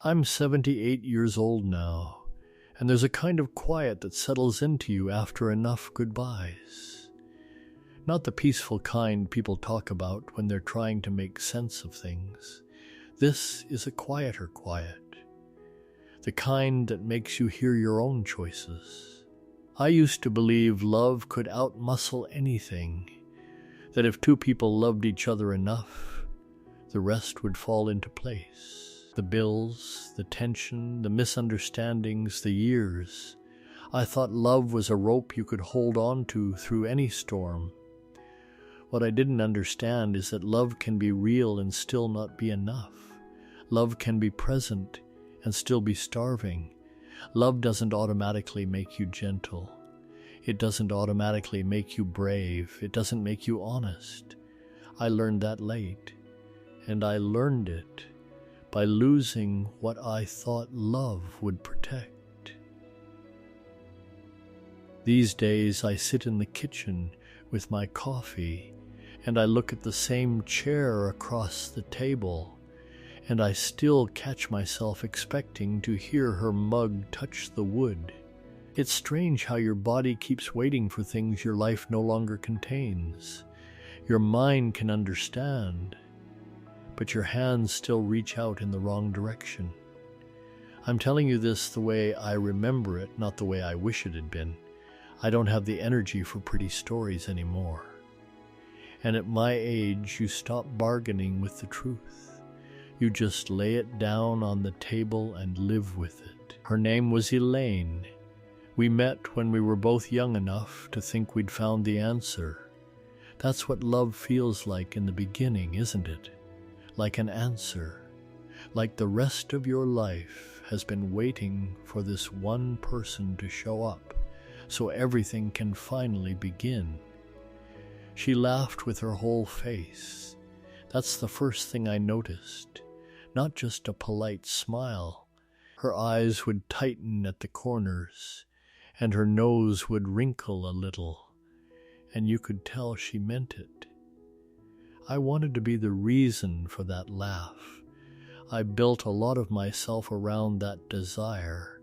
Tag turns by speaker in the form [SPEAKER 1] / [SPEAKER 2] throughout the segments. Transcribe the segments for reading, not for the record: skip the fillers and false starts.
[SPEAKER 1] I'm 78 years old now, and there's a kind of quiet that settles into you after enough goodbyes. Not the peaceful kind people talk about when they're trying to make sense of things. This is a quieter quiet, the kind that makes you hear your own choices. I used to believe love could outmuscle anything, that if two people loved each other enough, the rest would fall into place. The bills, the tension, the misunderstandings, the years. I thought love was a rope you could hold on to through any storm. What I didn't understand is that love can be real and still not be enough. Love can be present and still be starving. Love doesn't automatically make you gentle. It doesn't automatically make you brave. It doesn't make you honest. I learned that late, and I learned it by losing what I thought love would protect. These days I sit in the kitchen with my coffee, and I look at the same chair across the table, and I still catch myself expecting to hear her mug touch the wood. It's strange how your body keeps waiting for things your life no longer contains. Your mind can understand, but your hands still reach out in the wrong direction. I'm telling you this the way I remember it, not the way I wish it had been. I don't have the energy for pretty stories anymore. And at my age, you stop bargaining with the truth. You just lay it down on the table and live with it. Her name was Elaine. We met when we were both young enough to think we'd found the answer. That's what love feels like in the beginning, isn't it? Like an answer, like the rest of your life has been waiting for this one person to show up, so everything can finally begin. She laughed with her whole face. That's the first thing I noticed, not just a polite smile. Her eyes would tighten at the corners, and her nose would wrinkle a little, and you could tell she meant it. I wanted to be the reason for that laugh. I built a lot of myself around that desire.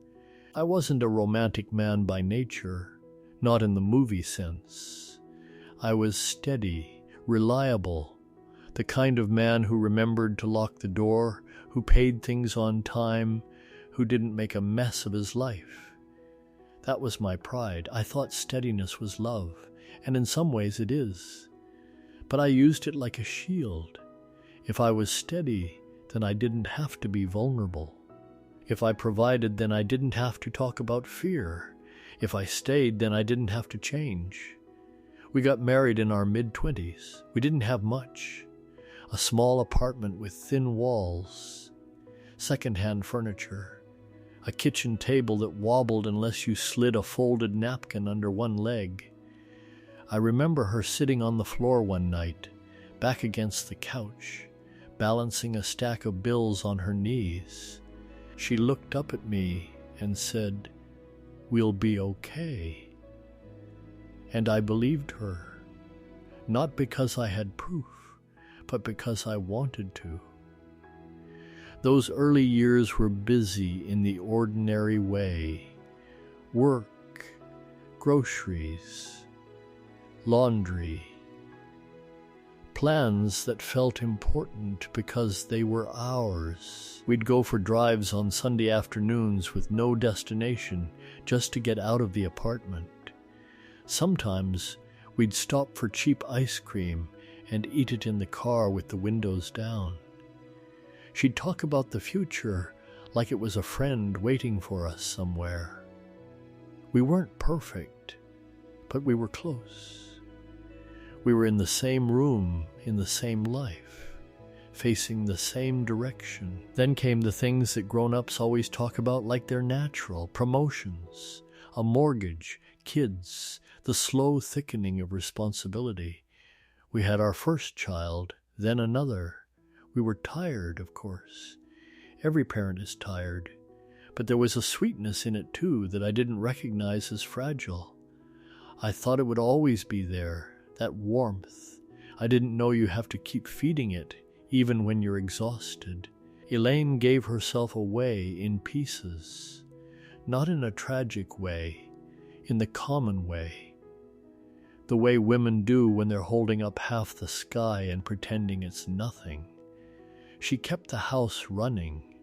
[SPEAKER 1] I wasn't a romantic man by nature, not in the movie sense. I was steady, reliable, the kind of man who remembered to lock the door, who paid things on time, who didn't make a mess of his life. That was my pride. I thought steadiness was love, and in some ways it is. But I used it like a shield. If I was steady, then I didn't have to be vulnerable. If I provided, then I didn't have to talk about fear. If I stayed, then I didn't have to change. We got married in our mid-20s. We didn't have much. A small apartment with thin walls, second-hand furniture, a kitchen table that wobbled unless you slid a folded napkin under one leg. I remember her sitting on the floor one night, back against the couch, balancing a stack of bills on her knees. She looked up at me and said, "We'll be okay." And I believed her, not because I had proof, but because I wanted to. Those early years were busy in the ordinary way. Work, groceries, laundry, plans that felt important because they were ours. We'd go for drives on Sunday afternoons with no destination, just to get out of the apartment. Sometimes we'd stop for cheap ice cream and eat it in the car with the windows down. She'd talk about the future like it was a friend waiting for us somewhere. We weren't perfect, but we were close. We were in the same room, in the same life, facing the same direction. Then came the things that grown-ups always talk about like they're natural: promotions, a mortgage, kids, the slow thickening of responsibility. We had our first child, then another. We were tired, of course. Every parent is tired. But there was a sweetness in it, too, that I didn't recognize as fragile. I thought it would always be there, that warmth. I didn't know you have to keep feeding it, even when you're exhausted. Elaine gave herself away in pieces, not in a tragic way, in the common way. The way women do when they're holding up half the sky and pretending it's nothing. She kept the house running,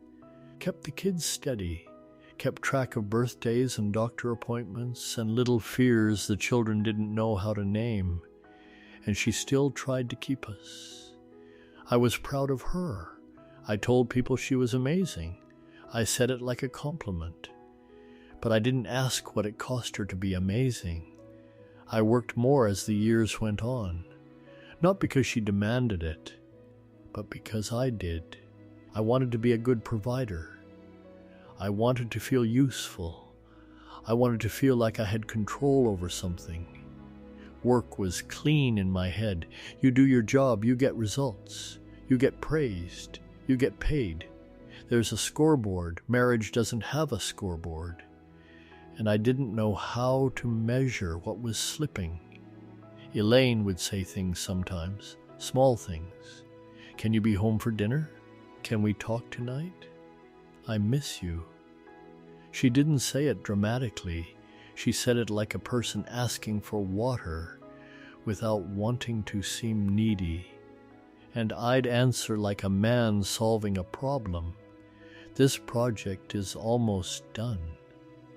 [SPEAKER 1] kept the kids steady, kept track of birthdays and doctor appointments and little fears the children didn't know how to name, and she still tried to keep us. I was proud of her. I told people she was amazing. I said it like a compliment. But I didn't ask what it cost her to be amazing. I worked more as the years went on, not because she demanded it, but because I did. I wanted to be a good provider. I wanted to feel useful. I wanted to feel like I had control over something. Work was clean in my head. You do your job, you get results. You get praised. You get paid. There's a scoreboard. Marriage doesn't have a scoreboard. And I didn't know how to measure what was slipping. Elaine would say things sometimes, small things. Can you be home for dinner? Can we talk tonight? I miss you. She didn't say it dramatically. She said it like a person asking for water without wanting to seem needy. And I'd answer like a man solving a problem. This project is almost done.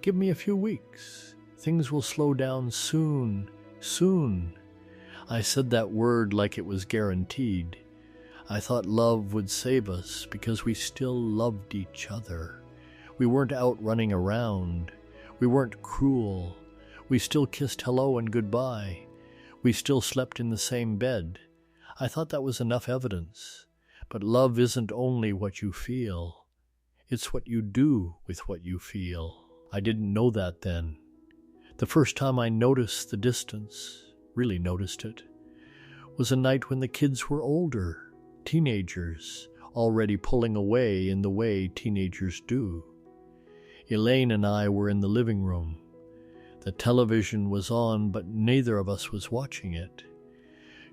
[SPEAKER 1] Give me a few weeks. Things will slow down soon, soon. I said that word like it was guaranteed. I thought love would save us because we still loved each other. We weren't out running around. We weren't cruel. We still kissed hello and goodbye. We still slept in the same bed. I thought that was enough evidence. But love isn't only what you feel. It's what you do with what you feel. I didn't know that then. The first time I noticed the distance, really noticed it, was a night when the kids were older, teenagers, already pulling away in the way teenagers do. Elaine and I were in the living room. The television was on, but neither of us was watching it.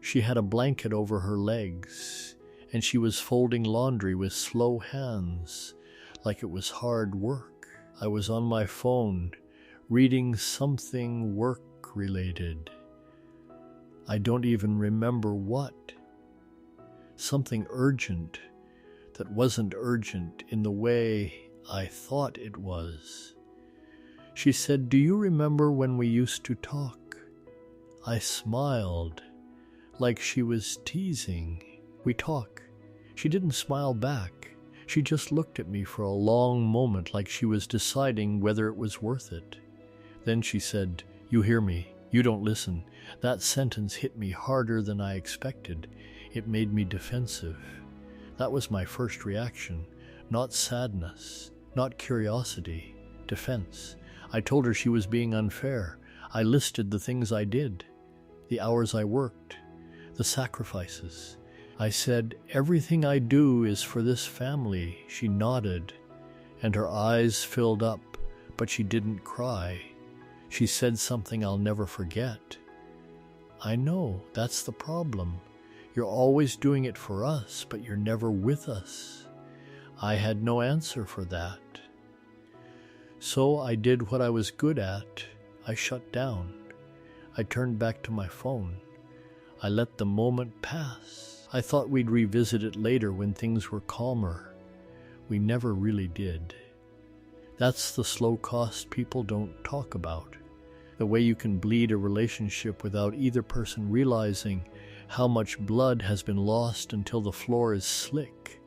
[SPEAKER 1] She had a blanket over her legs, and she was folding laundry with slow hands, like it was hard work. I was on my phone, reading something work-related. I don't even remember what. Something urgent that wasn't urgent in the way I thought it was. She said, "Do you remember when we used to talk?" I smiled, like she was teasing. We talk. She didn't smile back. She just looked at me for a long moment like she was deciding whether it was worth it. Then she said, "You hear me. You don't listen." That sentence hit me harder than I expected. It made me defensive. That was my first reaction. Not sadness, not curiosity, defense. I told her she was being unfair. I listed the things I did, the hours I worked, the sacrifices. I said, "Everything I do is for this family." She nodded, and her eyes filled up, but she didn't cry. She said something I'll never forget. "I know, that's the problem. You're always doing it for us, but you're never with us." I had no answer for that. So I did what I was good at. I shut down. I turned back to my phone. I let the moment pass. I thought we'd revisit it later when things were calmer. We never really did. That's the slow cost people don't talk about. The way you can bleed a relationship without either person realizing how much blood has been lost until the floor is slick.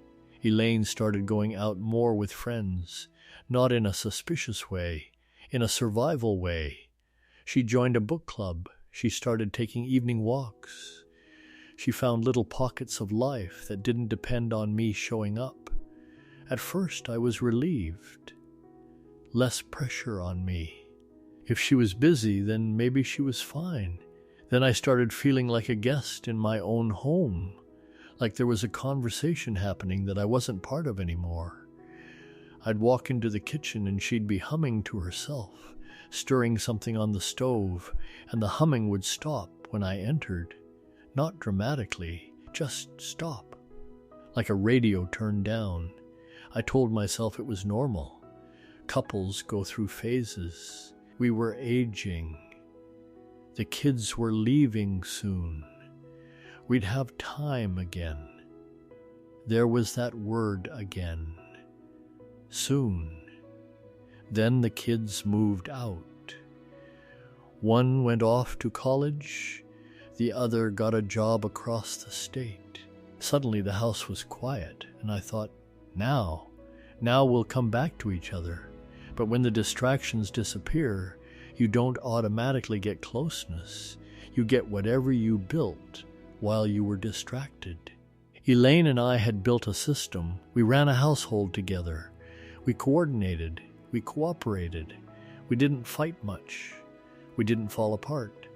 [SPEAKER 1] Elaine started going out more with friends, not in a suspicious way, in a survival way. She joined a book club. She started taking evening walks. She found little pockets of life that didn't depend on me showing up. At first, I was relieved. Less pressure on me. If she was busy, then maybe she was fine. Then I started feeling like a guest in my own home, like there was a conversation happening that I wasn't part of anymore. I'd walk into the kitchen and she'd be humming to herself, stirring something on the stove, and the humming would stop when I entered. Not dramatically, just stop, like a radio turned down. I told myself it was normal. Couples go through phases. We were aging. The kids were leaving soon. We'd have time again. There was that word again. Soon. Then the kids moved out. One went off to college. The other got a job across the state. Suddenly the house was quiet, and I thought, now we'll come back to each other. But when the distractions disappear, you don't automatically get closeness. You get whatever you built while you were distracted. Elaine and I had built a system. We ran a household together. We coordinated. We cooperated. We didn't fight much. We didn't fall apart.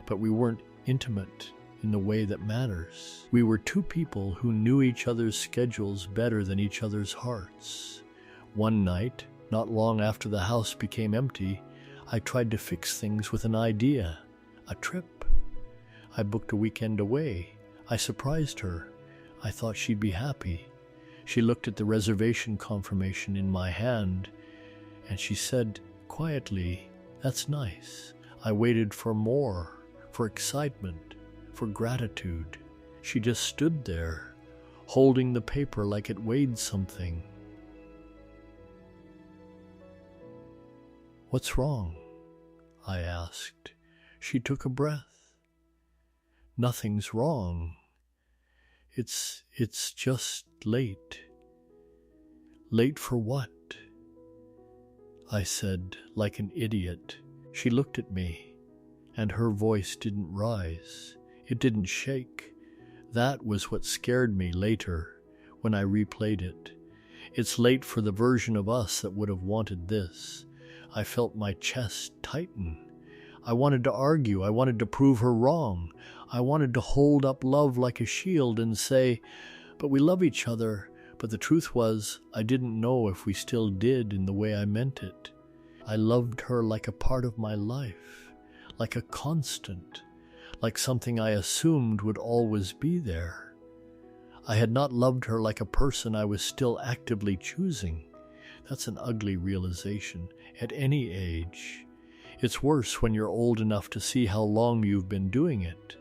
[SPEAKER 1] But we weren't intimate in the way that matters. We were two people who knew each other's schedules better than each other's hearts. One night, not long after the house became empty, I tried to fix things with an idea, a trip. I booked a weekend away. I surprised her. I thought she'd be happy. She looked at the reservation confirmation in my hand, and she said quietly, "That's nice." I waited for more, for excitement, for gratitude. She just stood there, holding the paper like it weighed something. "What's wrong?" I asked. She took a breath. "Nothing's wrong. It's just late." "Late for what?" I said, like an idiot. She looked at me, and her voice didn't rise. It didn't shake. That was what scared me later, when I replayed it. It's late for the version of us that would have wanted this. I felt my chest tighten. I wanted to argue. I wanted to prove her wrong. I wanted to hold up love like a shield and say, "But we love each other." But the truth was, I didn't know if we still did in the way I meant it. I loved her like a part of my life, like a constant, like something I assumed would always be there. I had not loved her like a person I was still actively choosing. That's an ugly realization at any age. It's worse when you're old enough to see how long you've been doing it.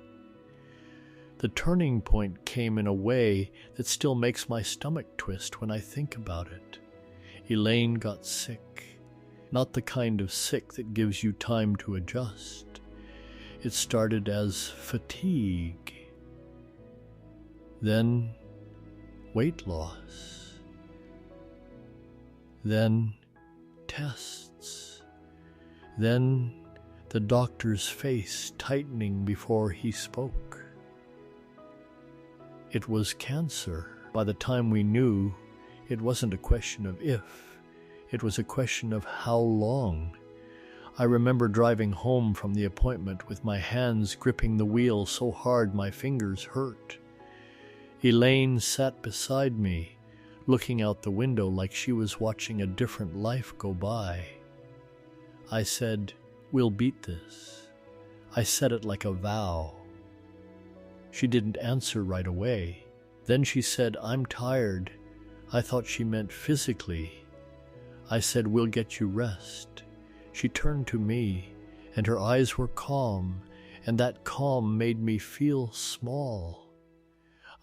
[SPEAKER 1] The turning point came in a way that still makes my stomach twist when I think about it. Elaine got sick. Not the kind of sick that gives you time to adjust. It started as fatigue. Then weight loss. Then tests. Then the doctor's face tightening before he spoke. It was cancer. By the time we knew, it wasn't a question of if, it was a question of how long. I remember driving home from the appointment with my hands gripping the wheel so hard my fingers hurt. Elaine sat beside me, looking out the window like she was watching a different life go by. I said, "We'll beat this." I said it like a vow. She didn't answer right away. Then she said, "I'm tired." I thought she meant physically. I said, "We'll get you rest." She turned to me, and her eyes were calm, and that calm made me feel small.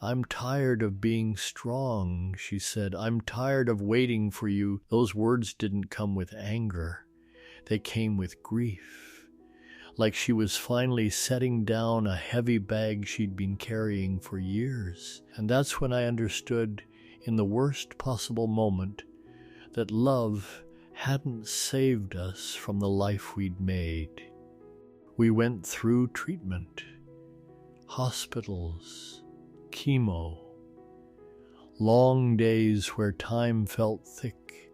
[SPEAKER 1] "I'm tired of being strong," she said. "I'm tired of waiting for you." Those words didn't come with anger. They came with grief. Like she was finally setting down a heavy bag she'd been carrying for years. And that's when I understood, in the worst possible moment, that love hadn't saved us from the life we'd made. We went through treatment, hospitals, chemo, long days where time felt thick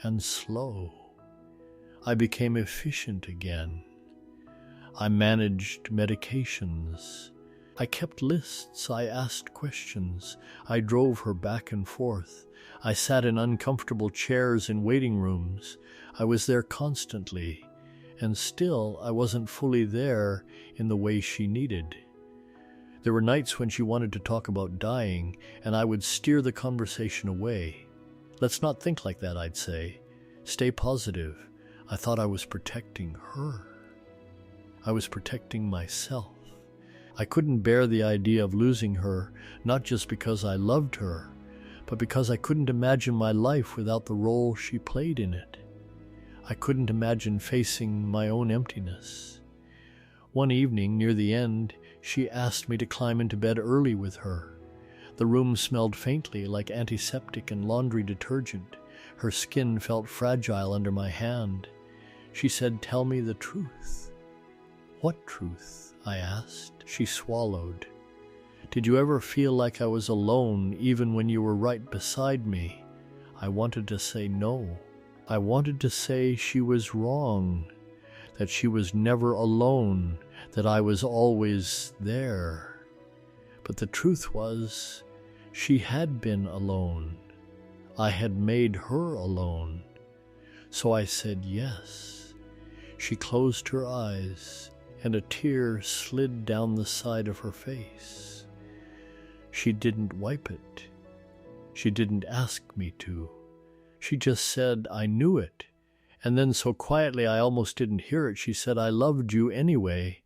[SPEAKER 1] and slow. I became efficient again. I managed medications. I kept lists. I asked questions. I drove her back and forth. I sat in uncomfortable chairs in waiting rooms. I was there constantly, and still I wasn't fully there in the way she needed. There were nights when she wanted to talk about dying, and I would steer the conversation away. Let's not think like that, I'd say. Stay positive. I thought I was protecting her. I was protecting myself. I couldn't bear the idea of losing her, not just because I loved her, but because I couldn't imagine my life without the role she played in it. I couldn't imagine facing my own emptiness. One evening, near the end, she asked me to climb into bed early with her. The room smelled faintly like antiseptic and laundry detergent. Her skin felt fragile under my hand. She said, "Tell me the truth." "What truth?" I asked. She swallowed. "Did you ever feel like I was alone even when you were right beside me?" I wanted to say no. I wanted to say she was wrong, that she was never alone, that I was always there. But the truth was, she had been alone. I had made her alone. So I said yes. She closed her eyes, and a tear slid down the side of her face. She didn't wipe it. She didn't ask me to. She just said, "I knew it." And then so quietly I almost didn't hear it, she said, "I loved you anyway."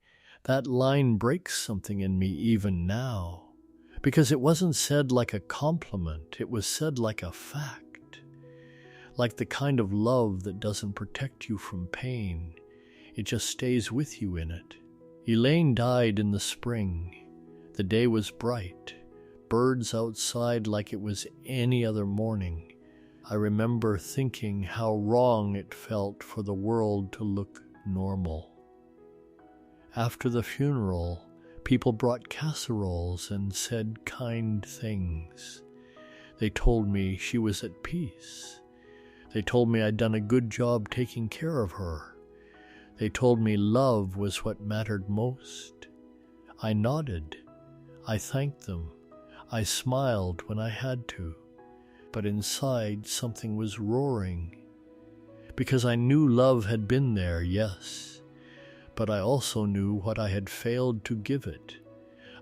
[SPEAKER 1] That line breaks something in me even now, because it wasn't said like a compliment. It was said like a fact, like the kind of love that doesn't protect you from pain. It just stays with you in it. Elaine died in the spring. The day was bright, birds outside like it was any other morning. I remember thinking how wrong it felt for the world to look normal. After the funeral, people brought casseroles and said kind things. They told me she was at peace. They told me I'd done a good job taking care of her. They told me love was what mattered most. I nodded. I thanked them. I smiled when I had to. But inside something was roaring. Because I knew love had been there, yes. But I also knew what I had failed to give it.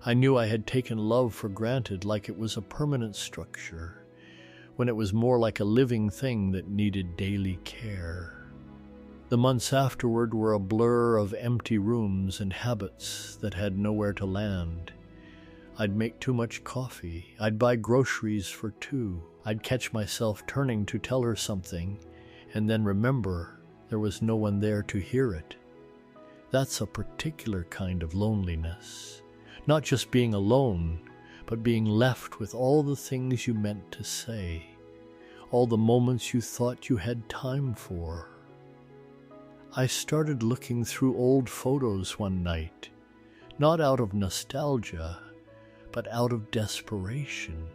[SPEAKER 1] I knew I had taken love for granted like it was a permanent structure, when it was more like a living thing that needed daily care. The months afterward were a blur of empty rooms and habits that had nowhere to land. I'd make too much coffee. I'd buy groceries for two. I'd catch myself turning to tell her something, and then remember there was no one there to hear it. That's a particular kind of loneliness. Not just being alone, but being left with all the things you meant to say, all the moments you thought you had time for. I started looking through old photos one night, not out of nostalgia, but out of desperation.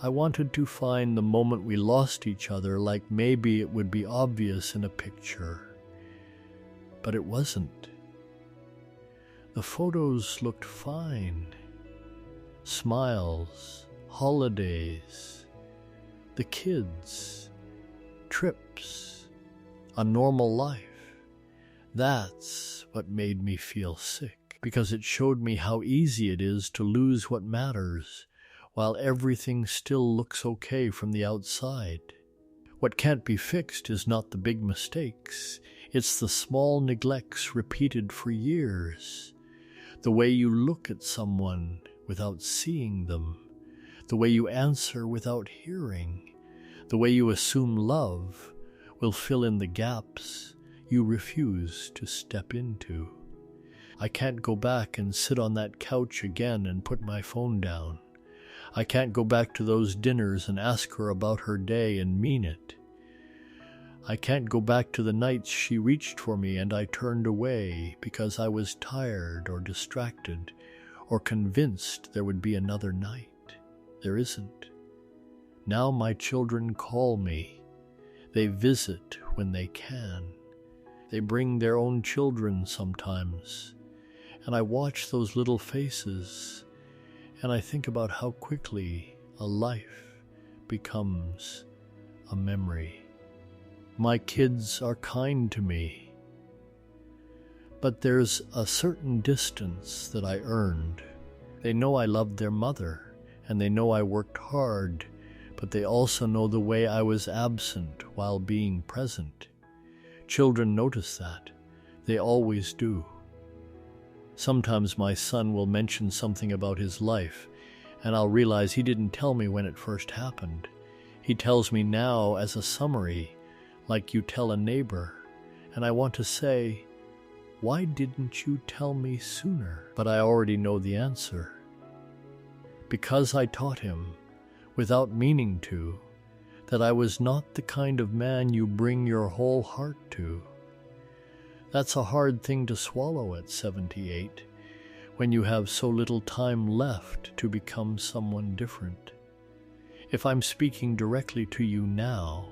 [SPEAKER 1] I wanted to find the moment we lost each other, like maybe it would be obvious in a picture. But it wasn't. The photos looked fine. Smiles, holidays, the kids, trips, a normal life. That's what made me feel sick, because it showed me how easy it is to lose what matters, while everything still looks okay from the outside. What can't be fixed is not the big mistakes, it's the small neglects repeated for years. The way you look at someone without seeing them, the way you answer without hearing, the way you assume love will fill in the gaps you refuse to step into. I can't go back and sit on that couch again and put my phone down. I can't go back to those dinners and ask her about her day and mean it. I can't go back to the nights she reached for me and I turned away because I was tired or distracted or convinced there would be another night. There isn't. Now my children call me. They visit when they can. They bring their own children sometimes. And I watch those little faces, and I think about how quickly a life becomes a memory. My kids are kind to me, but there's a certain distance that I earned. They know I loved their mother, and they know I worked hard, but they also know the way I was absent while being present. Children notice that. They always do. Sometimes my son will mention something about his life, and I'll realize he didn't tell me when it first happened. He tells me now as a summary, like you tell a neighbor, and I want to say, why didn't you tell me sooner? But I already know the answer. Because I taught him, without meaning to, that I was not the kind of man you bring your whole heart to. That's a hard thing to swallow at 78, when you have so little time left to become someone different. If I'm speaking directly to you now,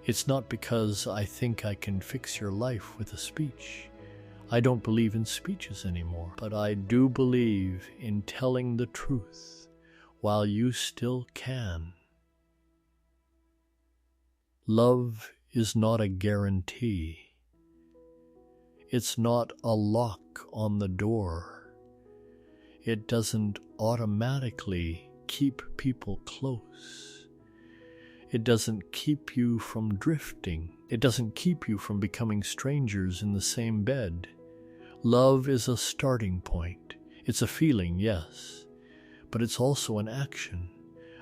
[SPEAKER 1] it's not because I think I can fix your life with a speech. I don't believe in speeches anymore, but I do believe in telling the truth while you still can. Love is not a guarantee. It's not a lock on the door. It doesn't automatically keep people close. It doesn't keep you from drifting. It doesn't keep you from becoming strangers in the same bed. Love is a starting point. It's a feeling, yes, but it's also an action,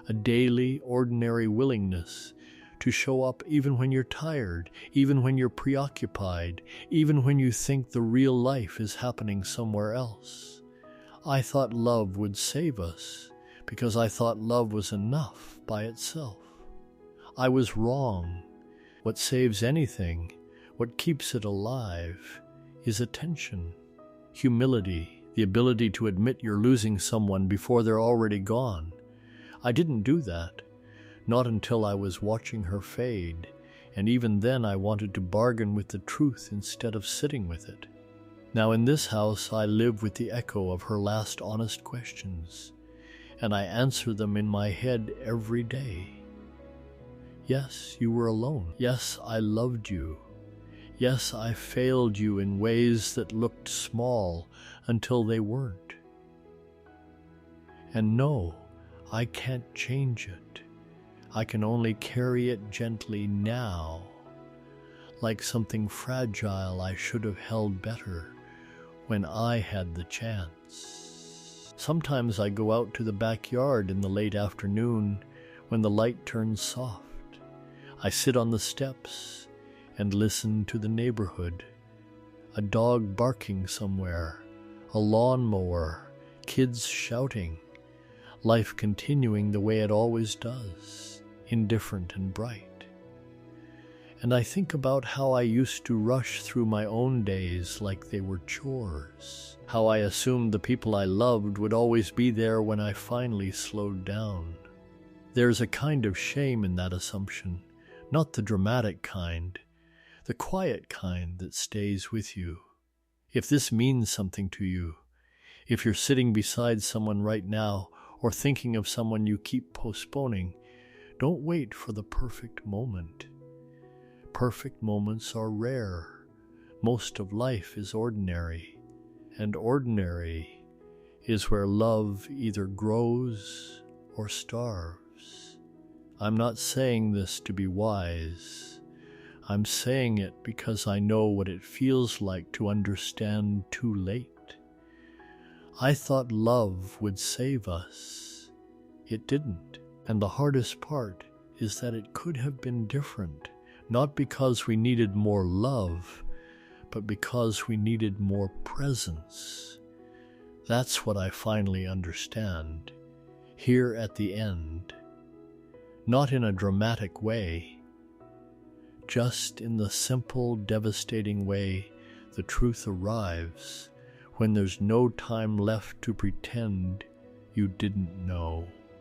[SPEAKER 1] a daily, ordinary willingness to show up even when you're tired, even when you're preoccupied, even when you think the real life is happening somewhere else. I thought love would save us because I thought love was enough by itself. I was wrong. What saves anything, what keeps it alive, is attention, humility, the ability to admit you're losing someone before they're already gone. I didn't do that, not until I was watching her fade, and even then I wanted to bargain with the truth instead of sitting with it. Now in this house I live with the echo of her last honest questions, and I answer them in my head every day. Yes, you were alone. Yes, I loved you. Yes, I failed you in ways that looked small until they weren't. And no, I can't change it. I can only carry it gently now, like something fragile I should have held better when I had the chance. Sometimes I go out to the backyard in the late afternoon when the light turns soft. I sit on the steps and listen to the neighborhood, a dog barking somewhere, a lawnmower, kids shouting, life continuing the way it always does, indifferent and bright. And I think about how I used to rush through my own days like they were chores, how I assumed the people I loved would always be there when I finally slowed down. There's a kind of shame in that assumption, not the dramatic kind, the quiet kind that stays with you. If this means something to you, if you're sitting beside someone right now or thinking of someone you keep postponing, don't wait for the perfect moment. Perfect moments are rare. Most of life is ordinary, and ordinary is where love either grows or starves. I'm not saying this to be wise. I'm saying it because I know what it feels like to understand too late. I thought love would save us. It didn't. And the hardest part is that it could have been different, not because we needed more love, but because we needed more presence. That's what I finally understand, here at the end. Not in a dramatic way, just in the simple, devastating way the truth arrives when there's no time left to pretend you didn't know.